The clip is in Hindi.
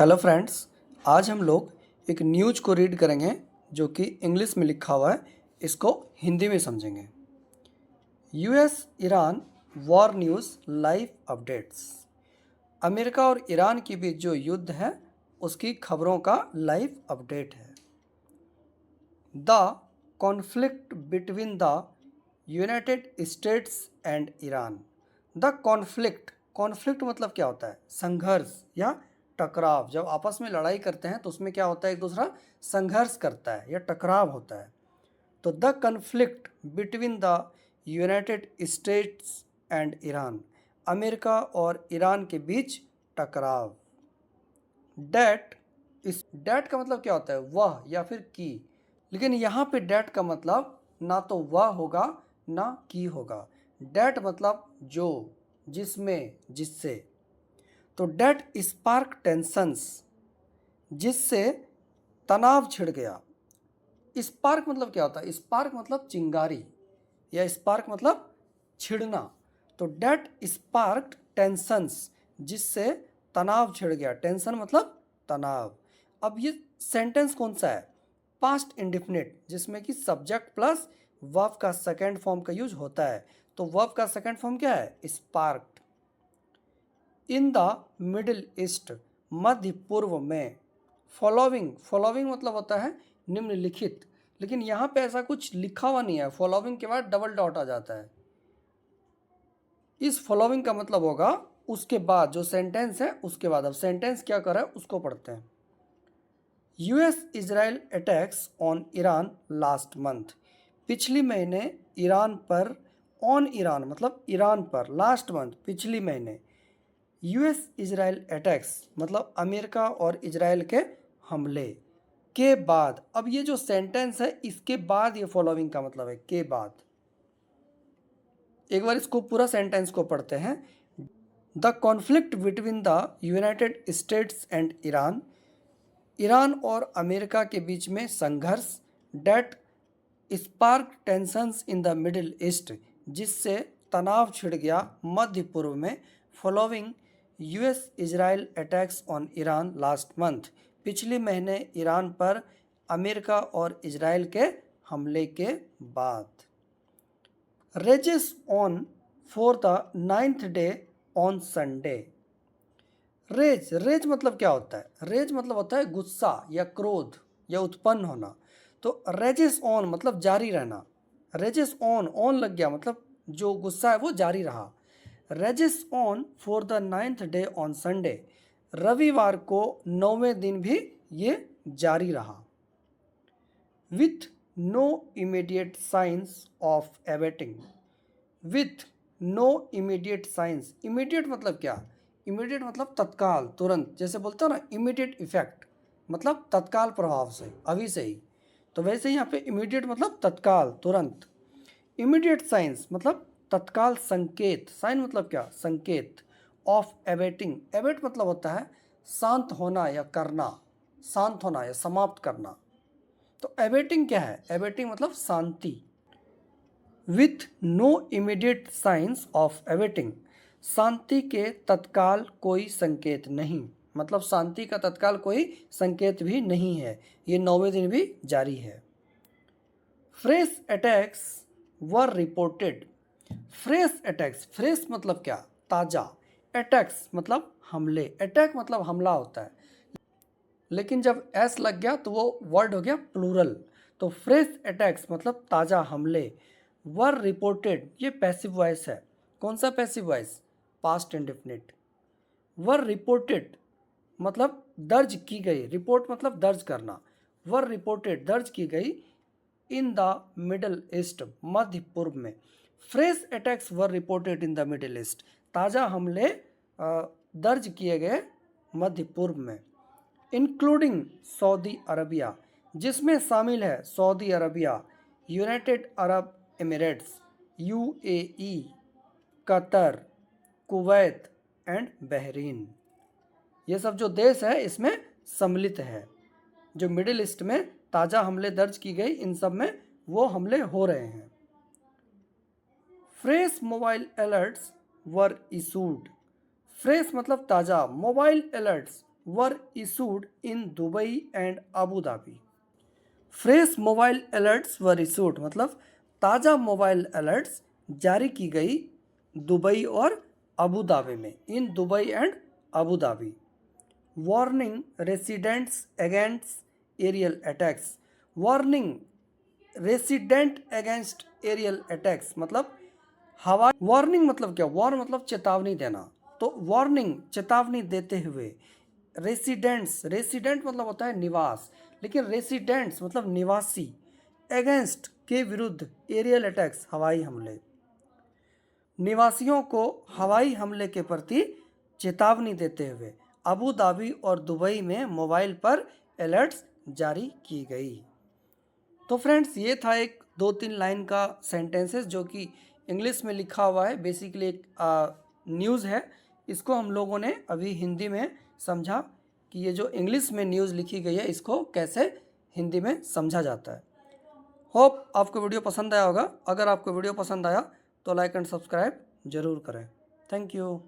हेलो फ्रेंड्स, आज हम लोग एक न्यूज़ को रीड करेंगे जो कि इंग्लिश में लिखा हुआ है। इसको हिंदी में समझेंगे। US Iran war news live updates. America और ईरान के बीच जो युद्ध है उसकी खबरों का लाइव अपडेट है। The conflict between the United States and Iran. The conflict मतलब क्या होता है? संघर्ष या टकराव। जब आपस में लड़ाई करते हैं तो उसमें क्या होता है? एक दूसरा संघर्ष करता है या टकराव होता है। तो the conflict between the United States and Iran, America और ईरान के बीच टकराव। डैट का मतलब क्या होता है? वह या फिर की। लेकिन यहाँ पे डैट का मतलब ना तो वह होगा ना की होगा। डैट मतलब जो, जिसमें, जिससे। तो डैट स्पार्क टेंशंस, जिससे तनाव छिड़ गया। स्पार्क मतलब क्या होता है? स्पार्क मतलब चिंगारी या स्पार्क मतलब छिड़ना। तो डैट स्पार्क टेंशंस, जिससे तनाव छिड़ गया। टेंशन मतलब तनाव। अब ये सेंटेंस कौन सा है? पास्ट इंडेफिनिट, जिसमें कि सब्जेक्ट प्लस वर्ब का सेकेंड फॉर्म का यूज होता है। तो वर्ब का सेकेंड फॉर्म क्या है? Sparked. In the middle East, मध्य पूर्व में। फॉलोइंग मतलब होता है निम्नलिखित, लेकिन यहाँ पे ऐसा कुछ लिखा हुआ नहीं है। फॉलोइंग के बाद डबल डॉट आ जाता है। इस फॉलोइंग का मतलब होगा उसके बाद, जो सेंटेंस है उसके बाद। अब सेंटेंस क्या कर रहा है उसको पढ़ते हैं। US Israel attacks on Iran last month. पिछली महीने ईरान पर, ऑन ईरान मतलब ईरान पर, लास्ट मंथ पिछली महीने। यूएस इजराइल अटैक्स मतलब अमेरिका और इजराइल के हमले के बाद। अब ये जो सेंटेंस है इसके बाद ये फॉलोइंग का मतलब है के बाद। एक बार इसको पूरा सेंटेंस को पढ़ते हैं। The conflict between the United States and Iran, Iran और अमेरिका के बीच में संघर्ष। That spark tensions in the middle east, जिससे तनाव छिड़ गया मध्य पूर्व में। Following US Israel attacks on Iran last month, पिछले महीने ईरान पर अमेरिका और इजराइल के हमले के बाद। Rages on for the 9th day on Sunday. Rage मतलब क्या होता है? रेज मतलब होता है गुस्सा या क्रोध या उत्पन्न होना। तो रेजेस ऑन मतलब जारी रहना। रेजेस ऑन लग गया मतलब जो गुस्सा है वो जारी रहा। Rages on for the 9th day on Sunday, रविवार को 9वें दिन भी ये जारी रहा। With no immediate signs of abating. With no immediate signs. Immediate मतलब क्या? इमीडिएट मतलब तत्काल, तुरंत। जैसे बोलते हो ना इमीडिएट इफेक्ट, मतलब तत्काल प्रभाव से, अभी से ही। तो वैसे ही यहाँ पे इमीडिएट मतलब तत्काल, तुरंत। इमीडिएट साइंस मतलब तत्काल संकेत। साइन मतलब क्या? संकेत। ऑफ एवेटिंग। एवेट मतलब होता है शांत होना या करना, शांत होना या समाप्त करना। तो एवेटिंग क्या है? एवेटिंग मतलब शांति। With no immediate signs of abating, शांति के तत्काल कोई संकेत नहीं, मतलब शांति का तत्काल कोई संकेत भी नहीं है। ये 9वें दिन भी जारी है। फ्रेश अटैक्स वर रिपोर्टेड। फ्रेश अटैक्स, फ्रेश मतलब क्या? ताज़ा। अटैक्स मतलब हमले। अटैक मतलब हमला होता है, लेकिन जब एस लग गया तो वो वर्ड हो गया प्लूरल। तो फ्रेश अटैक्स मतलब ताज़ा हमले। वर रिपोर्टेड, ये पैसिव वॉइस है। कौन सा पैसिव वॉइस? Past indefinite. वर रिपोर्टेड मतलब दर्ज की गई। रिपोर्ट मतलब दर्ज करना। वर रिपोर्टेड दर्ज की गई। इन द मिडल ईस्ट, मध्य पूर्व में। Fresh attacks were reported in the middle east, ताज़ा हमले दर्ज किए गए मध्य पूर्व में। इंक्लूडिंग सऊदी अरबिया, जिसमें शामिल है Saudi Arabia, United Arab Emirates UAE, Qatar, Kuwait and Bahrain. ये सब जो देश है इसमें सम्मिलित है। जो मिडिल ईस्ट में ताज़ा हमले दर्ज की गई, इन सब में वो हमले हो रहे हैं। फ्रेश मोबाइल अलर्ट्स वर इशूड। फ्रेश मतलब ताज़ा, mobile alerts were issued in Dubai and Abu Dhabi. Fresh mobile alerts were issued मतलब ताज़ा मोबाइल अलर्ट्स जारी की गई दुबई और अबू धाबी में, in Dubai and Abu Dhabi. Warning residents against aerial attacks. Warning resident against aerial attacks मतलब हवा. वार्निंग मतलब क्या? वॉर मतलब चेतावनी देना, तो वार्निंग चेतावनी देते हुए रेसिडेंट्स, रेसिडेंट मतलब होता है निवास, लेकिन रेसिडेंट्स मतलब निवासी, अगेंस्ट के विरुद्ध, एरियल अटैक्स हवाई हमले, निवासियों को हवाई हमले के प्रति चेतावनी देते हुए अबू धाबी और दुबई में मोबाइल पर अलर्ट्स जारी की गई. तो फ्रेंड्स ये था एक 2-3 लाइन का सेंटेंसेस जो कि इंग्लिश में लिखा हुआ है. बेसिकली एक न्यूज़ है, इसको हम लोगों ने अभी हिंदी में समझा कि ये जो इंग्लिश में न्यूज़ लिखी गई है इसको कैसे हिंदी में समझा जाता है. होप आपको वीडियो पसंद आया होगा. अगर आपको वीडियो पसंद आया तो लाइक एंड सब्सक्राइब जरूर करें. Thank you.